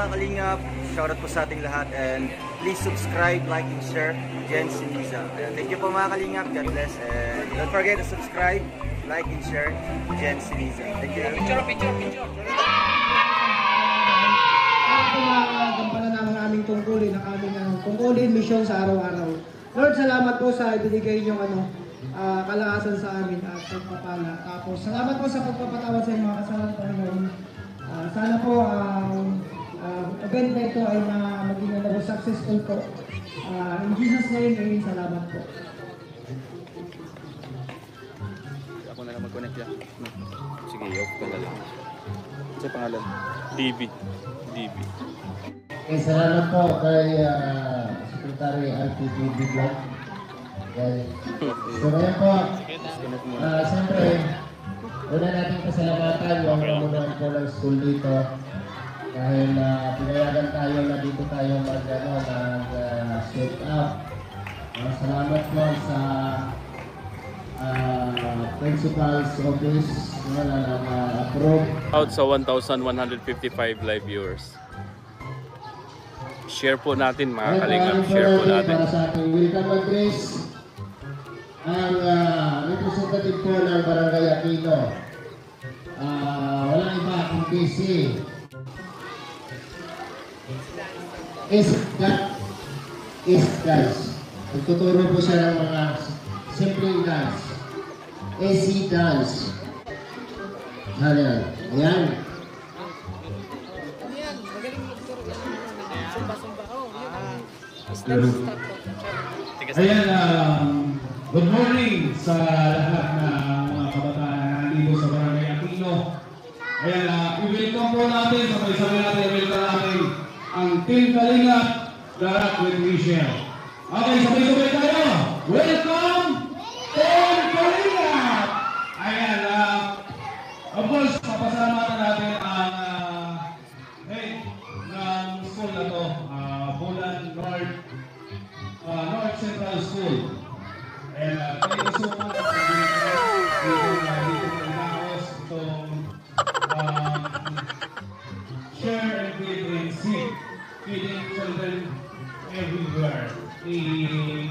mga kalingap. Shoutout po sa ating lahat. And please subscribe, like, and share. Jen Siniza. Thank you po mga kalingap. God bless. And don't forget to subscribe, like, and share. Jen Siniza. Thank you. Picture. Gampanan naman aming tungkulin ang aming tungkulin, misyon sa araw-araw. Lord, salamat po sa ibinigay niyong kalakasan sa amin at pagpapala. Tapos, salamat po sa pagpapatawad sa mga kasalanan, Panginoon. Sana po ang event na ito ay maging successful po. In Jesus' name, salamat po. Ako na lang mag-connect yan. Sige, off ka na lang. Sa pangalan? DB. Okay, salamat po kay Secretary RTTV Vlog. So ngayon po, siyempre, una natin pasalamatan yung Romulan Polar School dito. Dahil pinayagan tayo na dito tayo mag-set up. Salamat po sa Principal's Office na nag-approve. Out sa 1,155 live viewers. Share po natin mga kalingap. Share po natin. Para sa ating welcome address, ang representative po ng Barangay Aquino. Walang iba kung DC. Is dance. Nagtuturo po siya ng mga simple dance. AC dance. Ayan. Ayan, good morning sa lahat ng mga kabataan na nandito sa Barangay Aquino. Ayan, i-welcome po natin, sabay-sabay natin, i-welcome natin ang Team Kalingap, Darak with Michelle. Okay, sabay-sabay tayo. Welcome, Team Kalingap! Ayan, of course, papasalamatan natin ang head ng school na to, Bulan North Central School. And thank you so much sa dito inaos itong share and feed and seed, feeding children everywhere.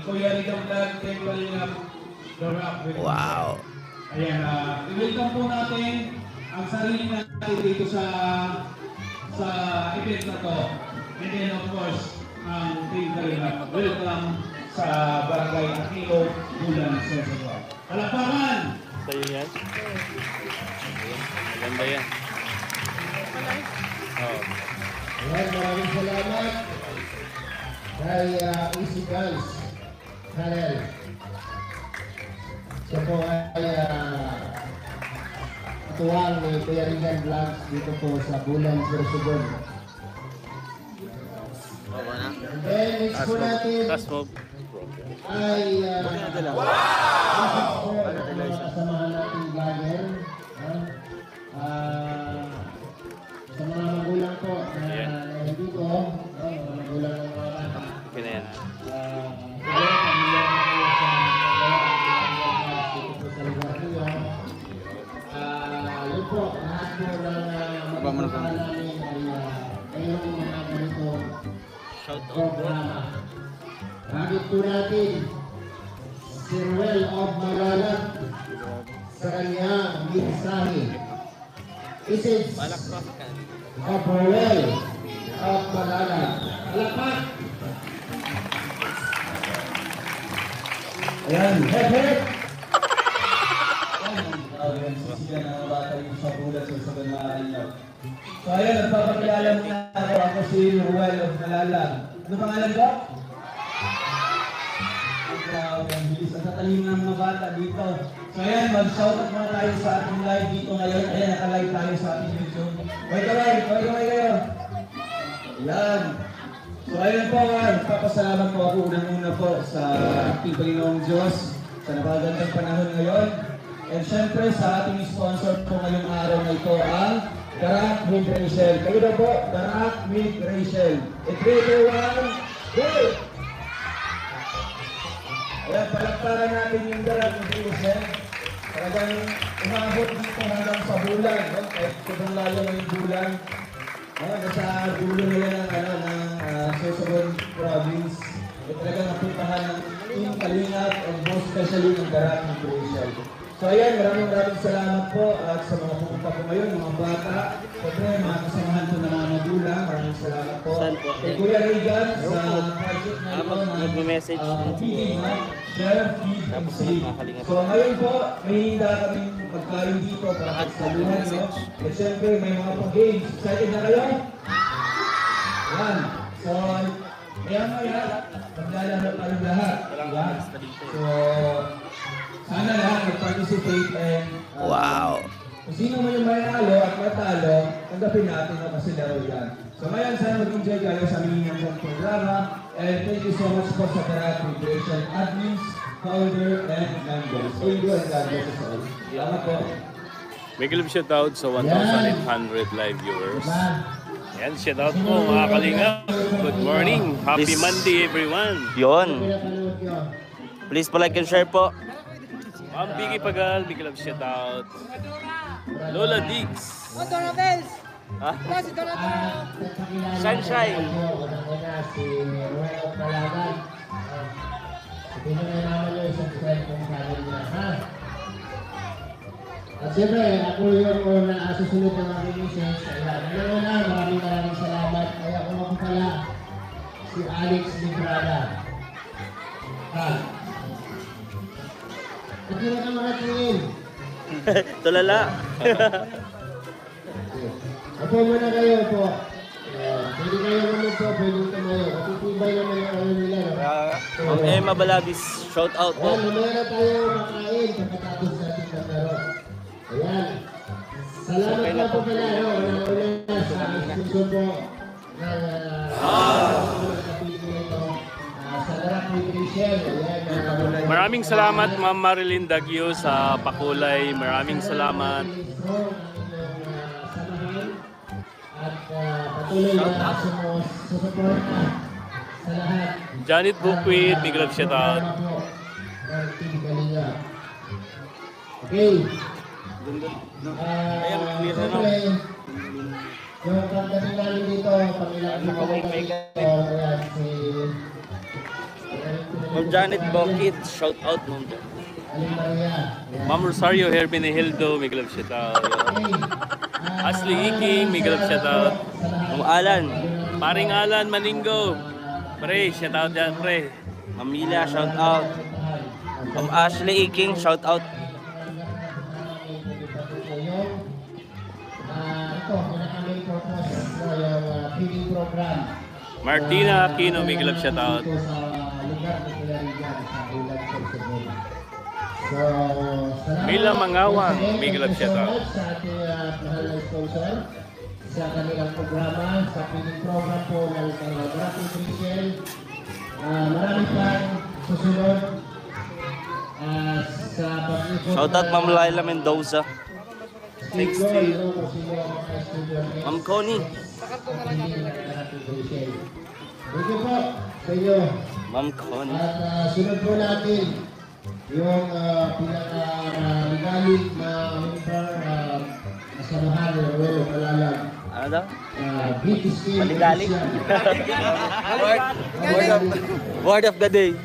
Kuya Ridong Vlog, Team Kalingap, Darak with Wow! Ayan, i-welcome po natin ang sarili natin dito sa event na to. And then of course, ang Team Kalingap, welcome sa Barangay Aquino, Bulan, Sorsogon. Palakpakan! Sa'yo yan? Maganda yan. Ayan, maraming salamat kay Easy Guys Channel. Siya po ay katuwang ni Kuya Rigan Vlogs dito po sa Bulan, Sorsogon. And then next po natin ay kasamahan natin vlogger. Sa mga magulang po na nandito, mga magulang ng mga bata. Okay na yan. Yun po, lahat po ng magpapala namin ay mayroong mga ganito programa. Bakit po natin si Ruel of Malalag sa kanyang mensahe. This is of Ruel of Malalag. Palakpak! Ayan, hep! Ayan, sisigan ng mga bata yung sa Bulan, Sorsogon, mga Kalingap. So ayan, nagpapakilala muna ako. Ako si Ruel of Malalag. Ano pangalan ko? Ang bilis at tatalino ng mga bata dito. So ayan, mag-shoutout muna tayo sa ating live dito ngayon. Ayan, naka-live tayo sa ating YouTube. Kaway kayo. Ayan. So ayan po, papasalamat po ako unang-una po sa ating Panginoong Diyos sa napagandang panahon ngayon. And syempre sa ating sponsor po ngayong araw na ito ang Darak with Rachel. Kayo na po, Darak with Rachel. 3, 2, 1, go! Ayan, palagparan natin yung Darak with Rachel. Talagang umabot dito hanggang sa Bulan. No? Kahit sobrang layo ng Bulan. nasa dulo na yan ng Sorsogon Province. Ito talagang napuntahan ng Team Kalingap and most especially ng Garat Nutrition. So ayan, maraming salamat po at sa mga pupunta po ngayon, mga bata. Siyempre, mga kasamahan po ng mga magulang, maraming salamat po. Kay Kuya Regan sa project na ito ng feeding, Share, Feed, and Save. So ngayon po, may hinda kaming pagkain dito para sa luhan nyo. At siyempre, may mga pag-games. Excited na kayo? Yan. So, maya-maya, maglalaro tayo lahat. Diba? So, sana lahat mag-participate and kung sino man yung manalo at matalo, tanggapin natin na kasi laro yan. So ngayon, sana mag-enjoy kayo sa aming ng programa and thank you so much po sa Garat Nutrition admins, founder, and members. Thank you and God bless us all. Salamat po. Big love shoutout sa 1,800 live viewers. Yan, shoutout po mga Kalingap. Good morning. Happy Monday everyone. Yun. Please like and share po. Ma'am Biggie Pagal, big love shoutout. Lola Diggs. Ha? Sunshine. Si Roel Palagan. Tingnan na naman yung isang friend kong channel niya, ha? At siyempre, ako yung susunod ng aking misis. Ayan, maraming salamat. Kaya ako ako pala si Alex Librada. Ha? At yun ang mga tingin. Tulala. Opo muna kayo po. Pwede kayo naman po, pwede tumayo. Matitibay naman yung ano nila. Ma'am Emma Balabis, shout out po. Ayan, mamaya na tayo makain pagkatapos natin maglaro. Ayan. Salamat na po pala, una sa institusyon po ng kapitid nito sa Garat Nutrition. Ayan. Maraming salamat Ma'am Marilyn Dagyo sa pakulay. Maraming salamat. At patuloy na susuporta sa lahat. Janet Bukwit, big love shoutout. Okay. Siyempre, yung pagdating namin dito, pag-ilang dito ayan, si Ma'am Janet Bukwit, shout out Ma'am. Aling Maria. Ma'am Rosario Hermenegildo, big love shoutout. Ashley Iking, big love shoutout. Ma'am Alan. Paring Alan Maninggo. Pre, shoutout dyan pre. Ma'am Mila, shout out. Ma'am Ashley Iking, shout out. Ito, pinakaming purpose yung feeding program. Martina Aquino, big love shoutout. Dito sa lugar na Pilarigan, sa Ulan Sorsogon. So, salamat. Mila Mangawang, big love shoutout. Sa ating mahal na sponsor sa kanilang programa, sa feeding program po ng Garat Nutrition. Marami pang susunod sa pag-ikot. Shout out Ma'am Laila Mendoza. Thanks to Ma'am Connie. Thank you po sa inyo. Ma'am Connie. At sunod po natin yung pinaka-regaling na member kasamahan ng Roel Palalag. Ano daw? British Team. Maligalig. Word of the day.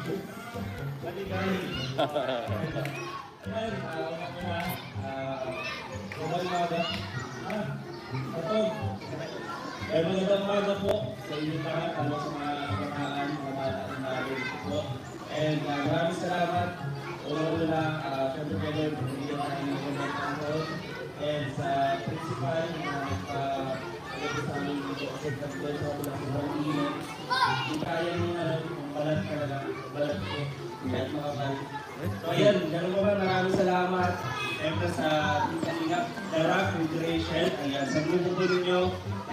Magandang umaga po sa inyo lahat, sa mga kabataan, mga bata na narito po. And maraming salamat. Una na, syempre kayo, bigyan natin ng magandang and sa principal na nagpapagod sa amin dito kasi nagpapagod sa mga sa init. Hindi kaya nyo na balat talaga, balat ko, kahit makabalit. So ayan, gano'n po ba, maraming salamat. Siyempre sa Kalingap, Garat Nutrition. Ayan, sa grupo po ninyo,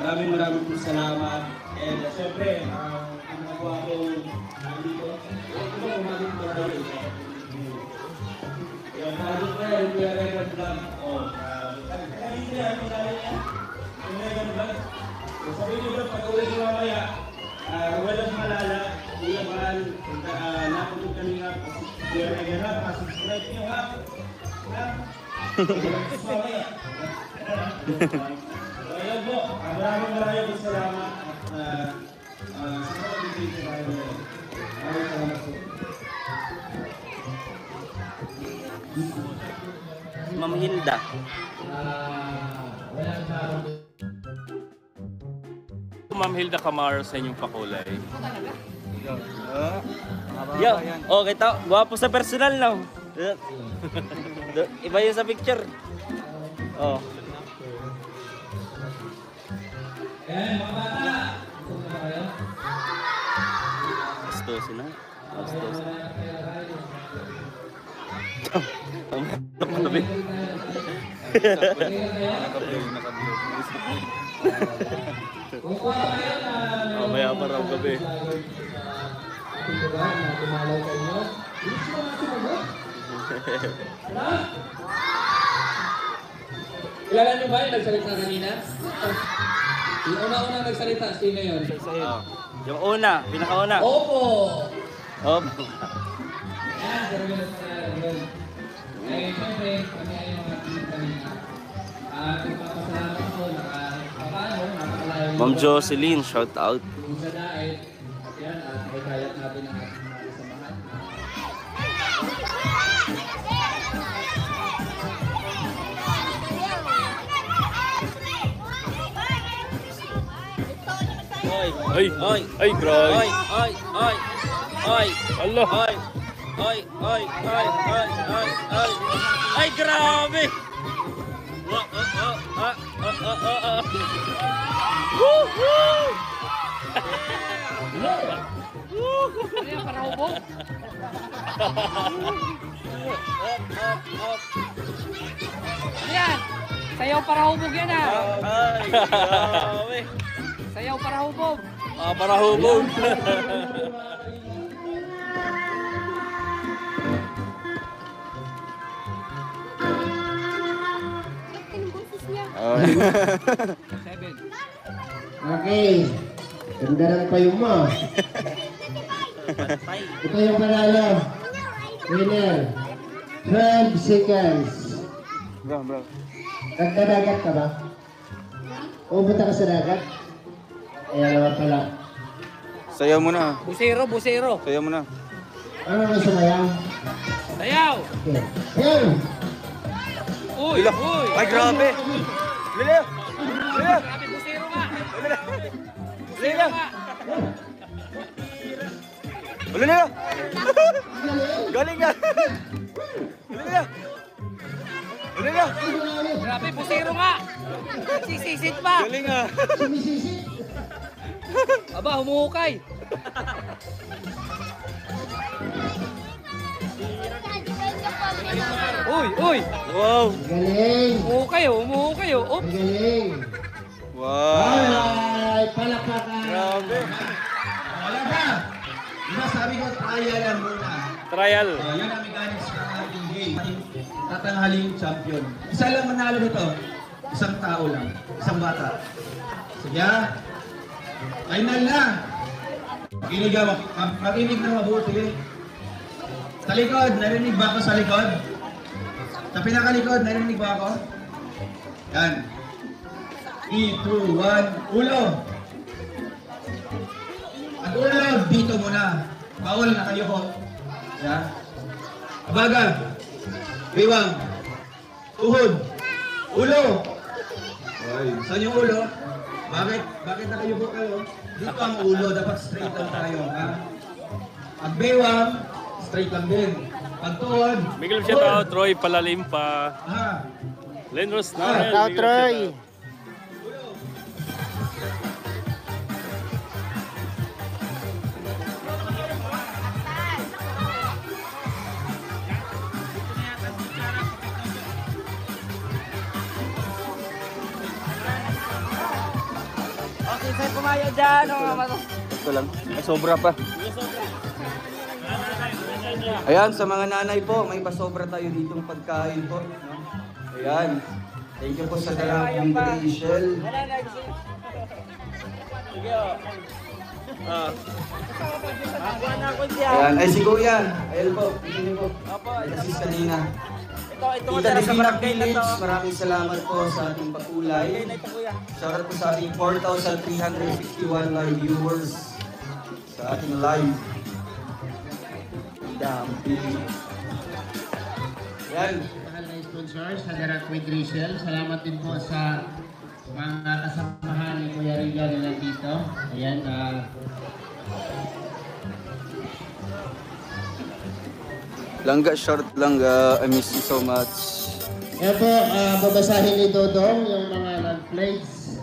maraming po salamat. And siyempre, ang nagawa ko dito, ito po, umagin ko tayo. Ayan, nagin ko yan, yung record vlog. Kanina yan, pinala yan. Yung record vlog. Sabi nyo ba, pag-uwi ko mamaya, walang malala, Kuya Mahal, napagod Kalingap, Kuya Regan, subscribe nyo ha. Ayan po, Maraming salamat at sa pag-ibig tayo. Maraming salamat po. Ma'am Hilda. Ma'am Hilda Camaro sa inyong pakulay. Yo, oh kita, gwapo sa personal no. Iba yun sa picture. Oh. Ayan, mga bata. Gusto sila. Gusto sila. Mamaya pa raw gabi. Kilala niyo ba yung nagsalita kanina? Yung una-una nagsalita, sino yun? Yung una, pinakauna. Opo! Opo. Ayan, pero yun ang pangalan yun. Eh, syempre, kami ay mga team kanina. At nagpapasalamat ako, nakakalayo. Ma'am Jocelyn, shout out. Sa daet. At yan, at kayat natin ang ating mga kasamahan. Oy, Ay! Ay, grabe! oy, oy, oy, oy, Allah! oy, oy, oy, oy, oy, oy, oy. Ay, grabe! Woohoo! Yan! Sayaw para hubog yan ah! Ay, grabe! Sayaw para hubog! Para hubog! Okay. Ganda ng payong mo. Ito yung panalo. Winner. 12 seconds. Bro. Nagdadagat ka ba? Pupunta ka sa dagat? Ayan naman pala. Sayaw mo na. Busero, busero! Sayaw mo na. Ano may sumayaw? Sayaw! Okay. Ayan! Uy! Uy! Ay, grabe! Lila! Lila! Grabe, busero nga! Lila! Lila! Galing ka! Lila! Lila! Grabe, busero nga! Sisisit pa! Galing ah! Aba, humuhukay! Uy! Uy! Wow! Galing! Humuhukay oh! Humuhukay oh! Oops! Galing! Wow! Alright! Palakpakan! Grabe! Wala ba? Diba sabi ko, trial lang muna. Trial! Yan ang mechanics ng ating game. Tatanghaling champion. Isa lang manalo nito. Isang tao lang. Isang bata. Sige ah. Final na. Makinig ako. Makinig na mabuti. Sa likod, narinig ba ako sa likod? Sa pinakalikod, narinig ba ako? Yan. 3, 2, 1, ulo. Ang ulo, dito muna. Bawal na kayo ko. Yan. Abaga. Biwang. Tuhod. Ulo. Saan yung ulo? Bakit nakayuko kayo? Dito ang ulo, dapat straight lang tayo, ha? Pag biwang, straight lang din. Pag tuhod, Big love shout out, Troy Palalim pa. ha? Lenros Narel. Shout out, big love Troy. shout out. Okay, sa'yo pumayo dyan! Ito lang. May sobra pa. Ayan, sa mga nanay po, may pasobra tayo ditong pagkain po. No? Ayan. Thank you po sa dalang Queen Rachel. Ayan. Ay, si Kuya. Ayan po. Pili po. Assist kanina. Ito Tita sa Divina barangay na to. Village, maraming salamat po sa ating pagkulay. Shoutout po sa ating 4,361 live viewers sa ating live. Dami. Yan. Mahal na sponsors, Hagarat with Rachel. Salamat din po sa mga kasamahan ni Kuya Riga na nandito. Ayan, Langga, short langga. I miss you so much. Ayan po, babasahin ni Dodong yung mga nag-plates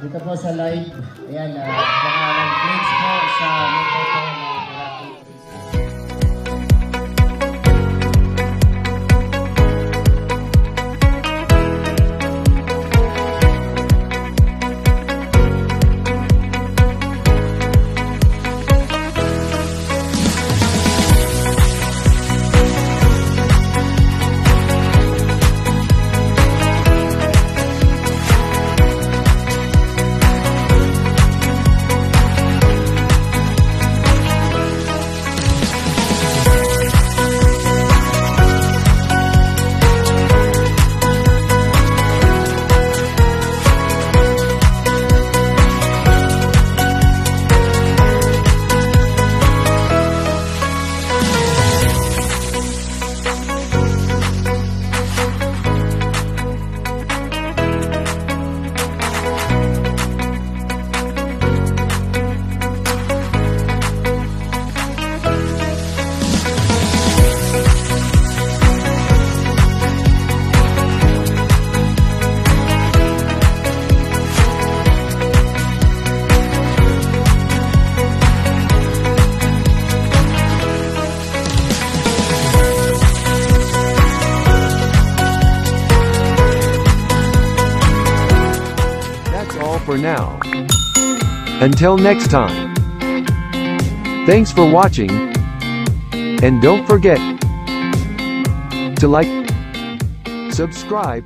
dito po sa live. Ayan, mga nag-plates po sa dito po na for now. Until next time. Thanks for watching. And don't forget to like, subscribe,